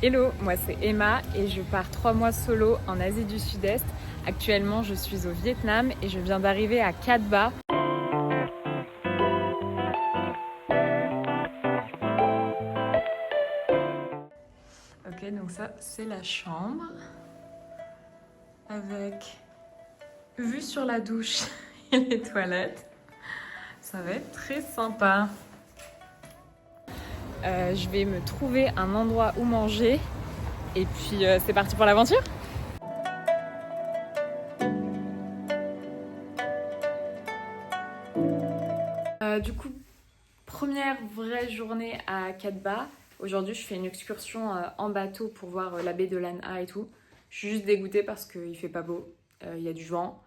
Hello, moi c'est Emma et je pars 3 mois solo en Asie du Sud-Est. Actuellement je suis au Vietnam et je viens d'arriver à Cat Ba. Ok, donc ça c'est la chambre avec vue sur la douche et les toilettes. Ça va être très sympa. Je vais me trouver un endroit où manger et puis c'est parti pour l'aventure. Du coup, première vraie journée à Cat Ba. Aujourd'hui, je fais une excursion en bateau pour voir la baie de Lan Ha et tout. Je suis juste dégoûtée parce qu'il fait pas beau, il y a du vent.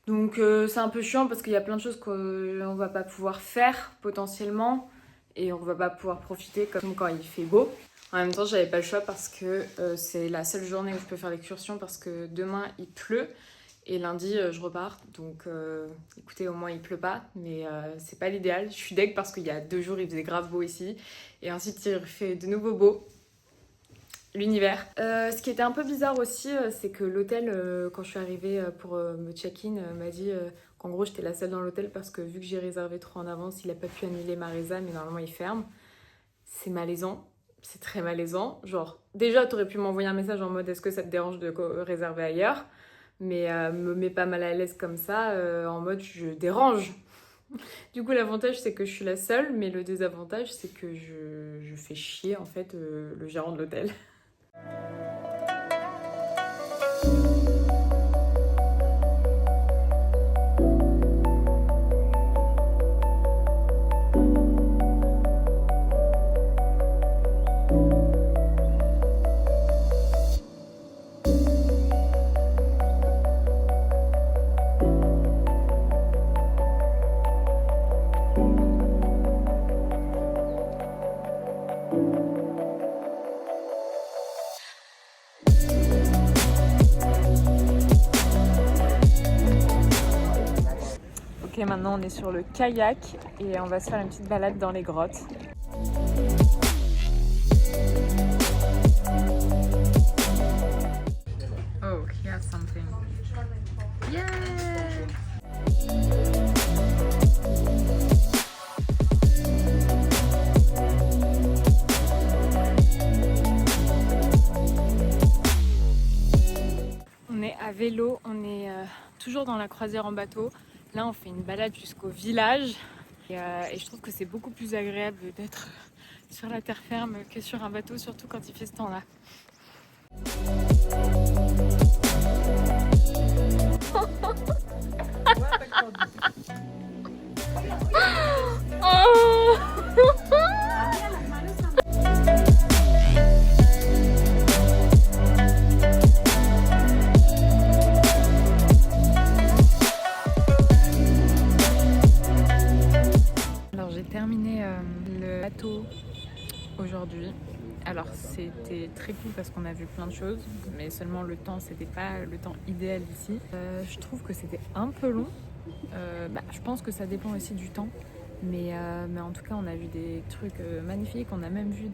Donc c'est un peu chiant parce qu'il y a plein de choses qu'on va pas pouvoir faire potentiellement et on va pas pouvoir profiter comme quand il fait beau. En même temps, j'avais pas le choix parce que c'est la seule journée où je peux faire l'excursion parce que demain il pleut et lundi je repars. Donc écoutez, au moins il pleut pas, mais c'est pas l'idéal. Je suis deg parce qu'il y a 2 jours il faisait grave beau ici et ensuite il fait de nouveau beau. L'univers. Ce qui était un peu bizarre aussi, c'est que l'hôtel, quand je suis arrivée pour me check-in, m'a dit qu'en gros j'étais la seule dans l'hôtel parce que vu que j'ai réservé trop en avance, il a pas pu annuler ma résa, mais normalement il ferme. C'est malaisant, c'est très malaisant. Genre, déjà t'aurais pu m'envoyer un message en mode est-ce que ça te dérange de réserver ailleurs, mais me mets pas mal à l'aise comme ça, en mode je dérange. Du coup, l'avantage c'est que je suis la seule, mais le désavantage c'est que je fais chier en fait le gérant de l'hôtel. Ok, maintenant on est sur le kayak et on va se faire une petite balade dans les grottes. Oh, here's something. Yeah! On est à vélo, on est toujours dans la croisière en bateau. Là, on fait une balade jusqu'au village et je trouve que c'est beaucoup plus agréable d'être sur la terre ferme que sur un bateau, surtout quand il fait ce temps-là. Terminé le bateau aujourd'hui. Alors c'était très cool parce qu'on a vu plein de choses, mais seulement le temps, c'était pas le temps idéal ici. Je trouve que c'était un peu long. Je pense que ça dépend aussi du temps, mais en tout cas on a vu des trucs magnifiques. On a même vu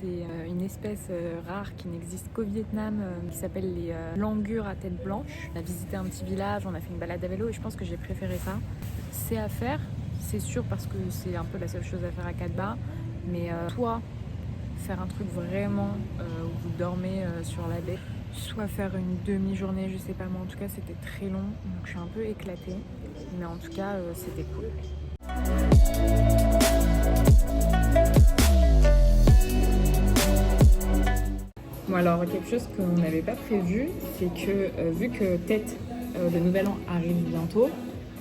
une espèce rare qui n'existe qu'au Vietnam, qui s'appelle les langurs à tête blanche. On a visité un petit village, on a fait une balade à vélo et je pense que j'ai préféré ça. C'est à faire. C'est sûr parce que c'est un peu la seule chose à faire à Cat Ba, mais soit faire un truc vraiment où vous dormez sur la baie, soit faire une demi-journée, je sais pas, moi en tout cas c'était très long, donc je suis un peu éclatée, mais en tout cas c'était cool. Bon alors quelque chose qu'on n'avait pas prévu, c'est que vu que peut-être le nouvel an arrive bientôt,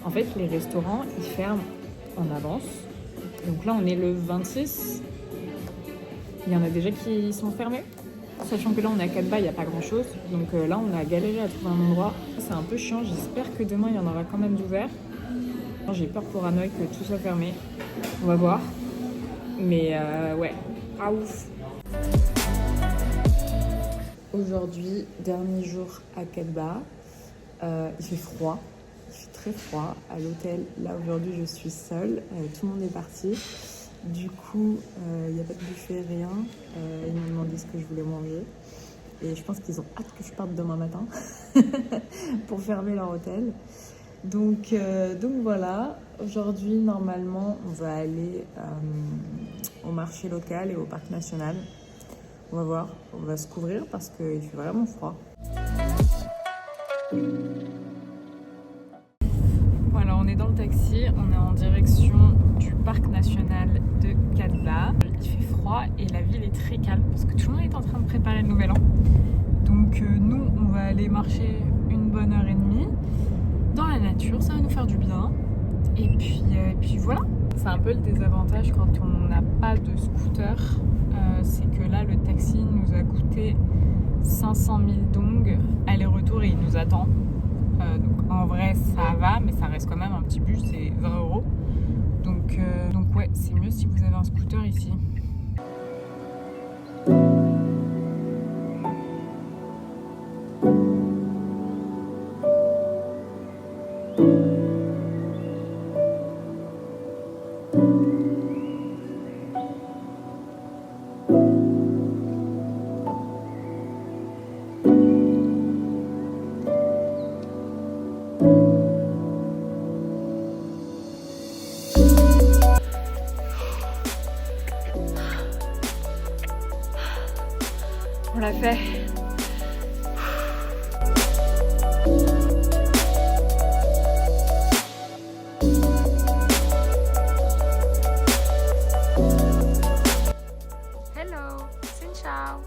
en fait les restaurants ils ferment en avance. Donc là on est le 26. Il y en a déjà qui sont fermés. Sachant que là on est à Cat Ba, il n'y a pas grand chose. Donc là on a galéré à trouver un endroit. C'est un peu chiant, j'espère que demain il y en aura quand même d'ouvert. J'ai peur pour Hanoï que tout soit fermé. On va voir. Mais ouais, pas ouf. Aujourd'hui, dernier jour à Cat Ba. Il fait froid. Il fait très froid à l'hôtel. Là aujourd'hui je suis seule, tout le monde est parti. Du coup, il n'y a pas de buffet, rien. Ils m'ont demandé ce que je voulais manger. Et je pense qu'ils ont hâte que je parte demain matin pour fermer leur hôtel. Donc voilà, aujourd'hui, normalement, on va aller au marché local et au parc national. On va voir, on va se couvrir parce qu'il fait vraiment froid. Voilà, on est dans le taxi, on est en direction du parc national de Katba. Il fait froid et la ville est très calme parce que tout le monde est en train de préparer le nouvel an. Donc nous, on va aller marcher une bonne heure et demie dans la nature, ça va nous faire du bien. Et puis voilà. C'est un peu le désavantage quand on n'a pas de scooter, c'est que là le taxi nous a coûté 500 000 dong aller-retour et il nous attend. Donc en vrai ça va, mais ça reste quand même un petit bus, c'est 20 €. Donc ouais, c'est mieux si vous avez un scooter ici. On l'a fait. Hello, xin chào.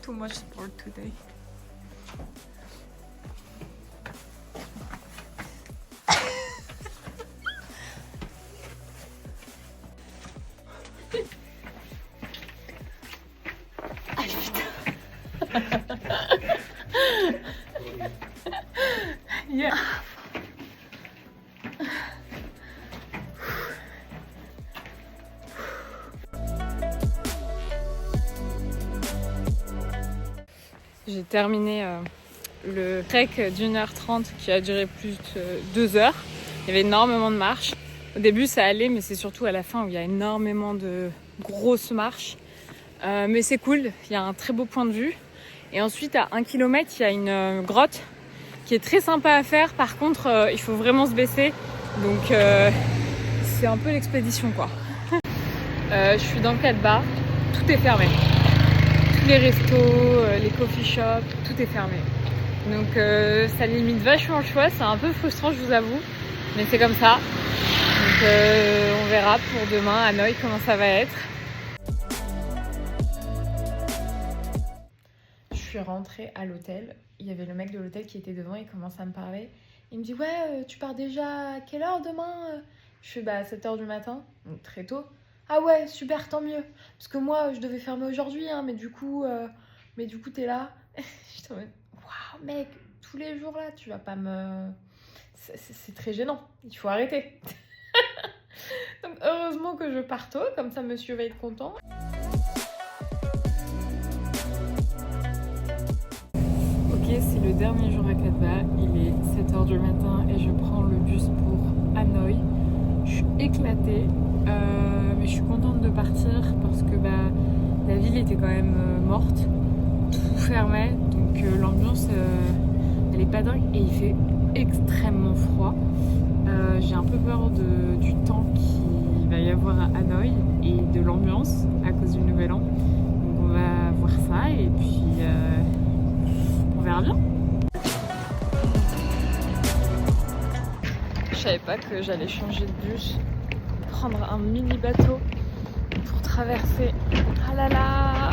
Too much sport today. Yeah. J'ai terminé le trek d'1h30 qui a duré plus de 2 heures. Il y avait énormément de marches. Au début ça allait, mais c'est surtout à la fin où il y a énormément de grosses marches. Mais c'est cool, il y a un très beau point de vue. Et ensuite à 1 km, il y a une grotte qui est très sympa à faire. Par contre, il faut vraiment se baisser. Donc c'est un peu l'expédition quoi. Je suis dans Katba, tout est fermé. Tous les restos, les coffee shops, tout est fermé. Donc ça limite vachement le choix, c'est un peu frustrant je vous avoue, mais c'est comme ça. Donc on verra pour demain à Hanoï comment ça va être. Je suis rentrée à l'hôtel, il y avait le mec de l'hôtel qui était devant, il commence à me parler. Il me dit ouais tu pars déjà à quelle heure demain? Je suis à 7h du matin, donc très tôt. Ah ouais, super, tant mieux. Parce que moi, je devais fermer aujourd'hui, hein, mais du coup, t'es là. Je te dis, waouh, mec, tous les jours là, tu vas pas me... C'est très gênant, il faut arrêter. Donc heureusement que je pars tôt, comme ça monsieur va être content. Ok, c'est le dernier jour à Katba, il est 7h du matin et je prends le bus pour Hanoï. Je suis éclatée. Mais je suis contente de partir parce que la ville était quand même morte, tout fermait, donc l'ambiance elle est pas dingue et il fait extrêmement froid. J'ai un peu peur du temps qu'il va y avoir à Hanoï et de l'ambiance à cause du nouvel an. Donc on va voir ça et puis on verra bien. Je savais pas que j'allais changer de bus, prendre un mini bateau pour traverser. Ah là là,